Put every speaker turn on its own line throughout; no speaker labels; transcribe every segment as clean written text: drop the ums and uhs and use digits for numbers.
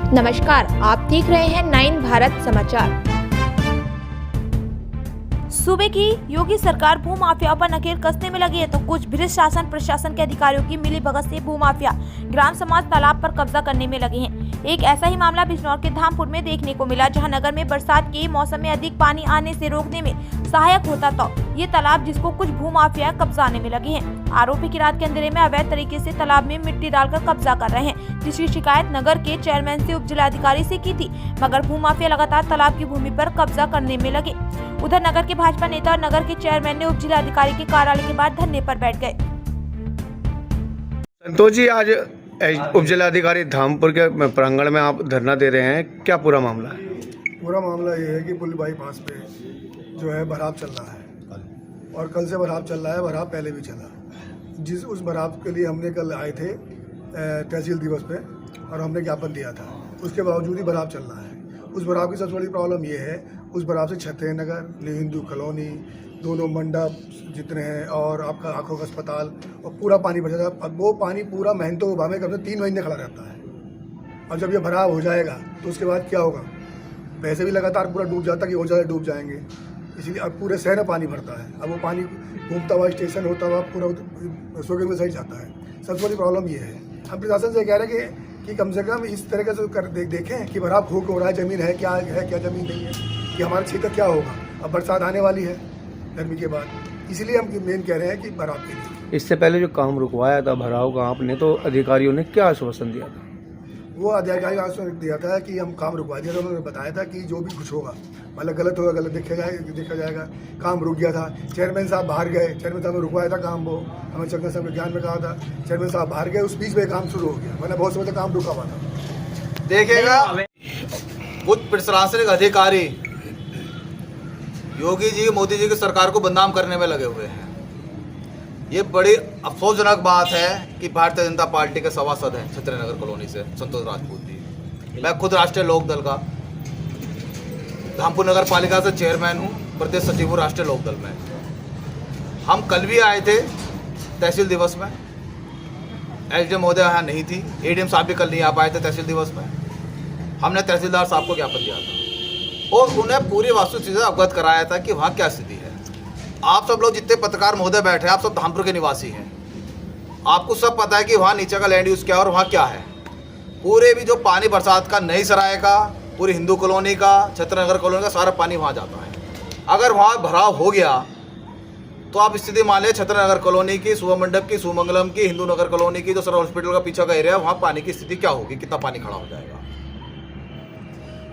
नमस्कार, आप देख रहे हैं 9 भारत समाचार। सूबे की योगी सरकार भूमाफियाओं पर नकेल कसने में लगी है तो कुछ भ्रष्ट शासन प्रशासन के अधिकारियों की मिलीभगत से भूमाफिया ग्राम समाज तालाब पर कब्जा करने में लगे हैं। एक ऐसा ही मामला बिजनौर के धामपुर में देखने को मिला, जहां नगर में बरसात के मौसम में अधिक पानी आने से रोकने में सहायक होता था ये तालाब, जिसको कुछ भूमाफिया कब्जाने में लगे हैं। आरोपी की रात के अंधेरे में अवैध तरीके से तालाब में मिट्टी डालकर कब्जा कर रहे हैं, जिसकी शिकायत नगर के चेयरमैन से उप जिलाधिकारी से की थी, मगर भूमाफिया लगातार तालाब की भूमि पर कब्जा करने में लगे। उधर नगर के भाजपा नेता और नगर के चेयरमैन ने उप जिलाधिकारी के कार्यालय के बाहर धरने पर बैठ गए।
संतोष जी, आज उप जिलाधिकारी धामपुर के प्रांगण में आप धरना दे रहे हैं, क्या पूरा मामला है?
पूरा मामला ये है कि पुल बाईपास पे जो है भराव चल रहा है और कल से भराव चल रहा है। भराव पहले भी चला। उस भराव के लिए हमने कल आए थे तहसील दिवस पे और हमने ज्ञापन दिया था। उसके बावजूद ही भराव चल रहा है। उस भराव की सबसे बड़ी प्रॉब्लम ये है, उस भराव से छत्रे नगर, हिंदू कॉलोनी, दोनों मंडप जितने हैं और आपका आँखों का अस्पताल और पूरा पानी भर जाता है। अब वो पानी पूरा महंतो उभा में कम से 3 महीने खड़ा रहता है। और जब ये भराव हो जाएगा तो उसके बाद क्या होगा? वैसे भी लगातार पूरा डूब जाता है कि और ज़्यादा डूब जाएंगे, इसलिए अब पूरे शहर में पानी भरता है। अब वो पानी घूमता हुआ स्टेशन होता हुआ पूरा सोगे में सही जाता है। सबसे बड़ी प्रॉब्लम ये है। हम प्रशासन से कह रहे हैं कि कम से कम इस तरह से कर देखें कि भराव खूब हो रहा है, ज़मीन है क्या ज़मीन नहीं है, कि हमारा क्षेत्र क्या होगा। अब बरसात आने वाली है गर्मी के बाद, इसलिए हम मेन कह रहे हैं कि भराव के लिए।
इससे पहले जो काम रुकवाया था भराव का आपने, तो अधिकारियों ने क्या आश्वासन दिया था?
वो अधिकारी का आश्वासन दिया था कि हम काम रुकवा दिया था। उन्होंने बताया था कि जो भी कुछ होगा, मतलब गलत होगा गलत देखा जाएगा। काम रुक गया था। चेयरमैन साहब बाहर गए, चेयरमैन साहब ने रुकवाया था काम। वो हमें चंद्र साहब के ज्ञान में कहा था, चेयरमैन साहब बाहर गए, उस बीच में काम शुरू हो गया, मतलब बहुत समय तक काम रुका हुआ था।
देखिएगा, कुछ प्रशासनिक अधिकारी योगी जी मोदी जी की सरकार को बदनाम करने में लगे हुए हैं। ये बड़ी अफसोसजनक बात है कि भारतीय जनता पार्टी के सभासद हैं छत्रनगर कॉलोनी से संतोष राजपूत जी। मैं खुद राष्ट्रीय लोकदल का धामपुर नगर पालिका से चेयरमैन हूँ, प्रदेश सचिव हूँ राष्ट्रीय लोकदल में। हम कल भी आए थे तहसील दिवस में। एसडीएम महोदय यहाँ नहीं थी, एडीएम साहब भी कल नहीं आ पाए थे तहसील दिवस में। हमने तहसीलदार साहब को ज्ञापन दिया था और उन्हें पूरी वास्तुस्थिति से अवगत कराया था कि वहाँ क्या स्थिति है। आप सब लोग जितने पत्रकार महोदय बैठे हैं, आप सब धामपुर के निवासी हैं। आपको सब पता है कि वहाँ नीचे का लैंड यूज़ क्या है और वहाँ क्या है। पूरे भी जो पानी बरसात का, नई सराय का, पूरी हिंदू कॉलोनी का, छत्रनगर कॉलोनी का सारा पानी वहाँ जाता है। अगर वहाँ भराव हो गया तो आप स्थिति मान लें छत्रनगर कॉलोनी की, सुबह मंडप की, सुमंगलम की, हिंदू नगर कॉलोनी की, जो सर हॉस्पिटल का पीछे का एरिया है, वहाँ पानी की स्थिति क्या होगी, कितना पानी खड़ा हो जाएगा।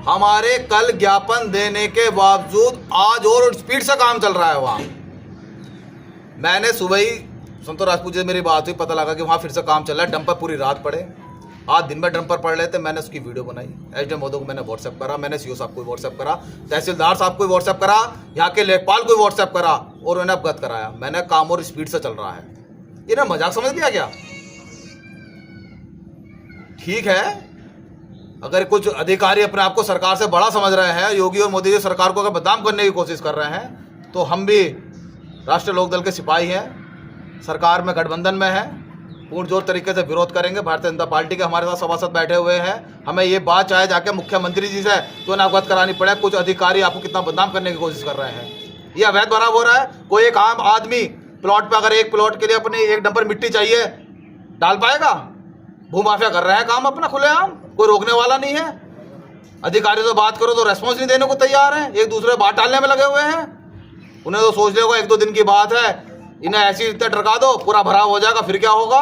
हमारे कल ज्ञापन देने के बावजूद आज और स्पीड से काम चल रहा है वहाँ। मैंने सुबह ही संतोष राजपूत जी से मेरी बात हुई, पता लगा कि वहाँ फिर से काम चल रहा है। डंपर पूरी रात पड़े, आज दिन में डंपर पड़ रहे थे। मैंने उसकी वीडियो बनाई, एसडीएम महोदय को मैंने व्हाट्सएप करा, मैंने सीओ साहब को व्हाट्सएप करा, तहसीलदार साहब को व्हाट्सएप करा, यहाँ के लेखपाल को व्हाट्सएप करा और उन्हें अवगत कराया। मैंने काम और स्पीड से चल रहा है। इन्हें मजाक समझ लिया क्या? ठीक है, अगर कुछ अधिकारी अपने आप को सरकार से बड़ा समझ रहे हैं, योगी और मोदी जी सरकार को अगर बदनाम करने की कोशिश कर रहे हैं, तो हम भी राष्ट्रीय लोकदल के सिपाही हैं, सरकार में गठबंधन में हैं, पूर्ण जोर तरीके से विरोध करेंगे। भारतीय जनता पार्टी के हमारे साथ सभासद बैठे हुए हैं। हमें ये बात चाहे जाके मुख्यमंत्री जी से तो उन्हें अवगत करानी पड़े, कुछ अधिकारी आपको कितना बदनाम करने की कोशिश कर रहे हैं। ये अवैध भराव हो रहा है। कोई एक आम आदमी प्लॉट पर अगर एक प्लॉट के लिए अपनी 1 डंपर मिट्टी चाहिए डाल पाएगा? भूमाफिया कर रहे हैं काम अपना खुलेआम, कोई रोकने वाला नहीं है। अधिकारियों से बात करो तो रेस्पॉन्स नहीं देने को तैयार है, एक दूसरे बात टालने में लगे हुए हैं। उन्हें तो सोच लेगा 1-2 दिन की बात है, इन्हें ऐसी रीते डरका दो, पूरा भराव हो जाएगा, फिर क्या होगा।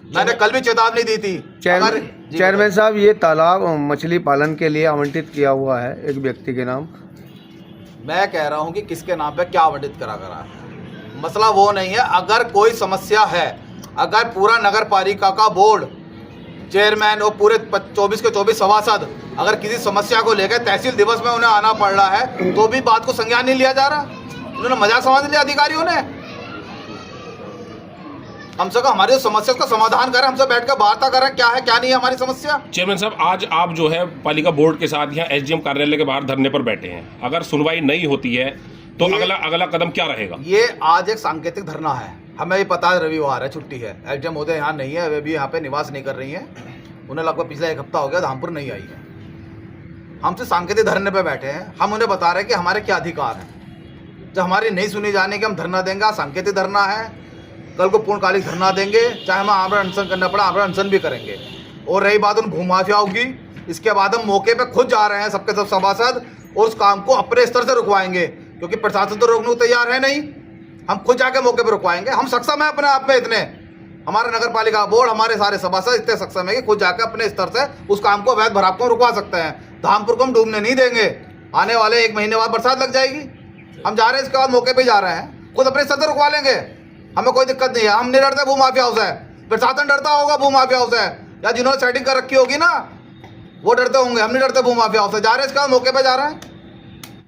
मैंने कल भी चेतावनी दी थी।
चेयरमैन साहब, ये तालाब मछली पालन के लिए आवंटित किया हुआ है एक व्यक्ति के नाम।
मैं कह रहा हूं कि किसके नाम पे क्या आवंटित करा है, मसला वो नहीं है। अगर कोई समस्या है, अगर पूरा नगर पालिका का बोर्ड, चेयरमैन और पूरे 24 के 24 सभासद अगर किसी समस्या को लेकर तहसील दिवस में उन्हें आना पड़ रहा है, तो भी बात को संज्ञान नहीं लिया जा रहा। उन्होंने मजाक समझ लिया अधिकारियों ने। कम से कम हमारी समस्या का समाधान करें, हमसे बैठकर वार्ता करें, क्या है क्या नहीं है हमारी समस्या।
चेयरमैन साहब, आज आप जो है पालिका बोर्ड के साथ यहाँ एसडीएम कार्यालय के बाहर धरने पर बैठे हैं। अगर सुनवाई नहीं होती है तो अगला कदम क्या रहेगा?
ये आज एक सांकेतिक धरना है। हमें भी पता है रविवार है, छुट्टी है, एसडीएम महोदय यहाँ नहीं है, वे भी यहाँ पे निवास नहीं कर रही हैं। उन्हें लगभग पिछले 1 हफ्ता हो गया धामपुर नहीं आई है। हमसे सांकेतिक धरने पे बैठे हैं। हम उन्हें बता रहे हैं कि हमारे क्या अधिकार हैं। जब हमारी नहीं सुनी जाने की हम धरना देंगे। आज सांकेतिक धरना है, कल को पूर्णकालिक धरना देंगे, चाहे हमें आमरण अनशन करना पड़ा आमरण अनशन भी करेंगे। और रही बात उन भूमाफियाओं की, इसके बाद हम मौके पे खुद जा रहे हैं सबके सब सभासद और उस काम को अपने स्तर से रुकवाएंगे, क्योंकि प्रशासन तो रोकने को तैयार है नहीं। हम खुद जाके मौके पर रुकवाएंगे। हम सक्षम है अपने आप में इतने, हमारा नगर पालिका बोर्ड, हमारे सारे सभासद इतने सक्षम है कि खुद जाकर अपने स्तर से उस काम को, अवैध भराव को रुकवा सकते हैं। धामपुर को हम डूबने नहीं देंगे। आने वाले 1 महीने बाद बरसात लग जाएगी, हम जा रहे हैं, इसके बाद मौके पे जा रहे हैं, खुद अपने स्तर से रुकवा लेंगे। हमें कोई दिक्कत नहीं है। हम नहीं डरते भूमाफियाओं से, प्रशासन डरता होगा भूमाफियाओं से, या जिन्होंने सेटिंग कर रखी होगी ना वो डरते होंगे। हम नहीं डरते भूमाफियाओं से। जा रहे हैं, इसके बाद मौके पे जा रहे हैं।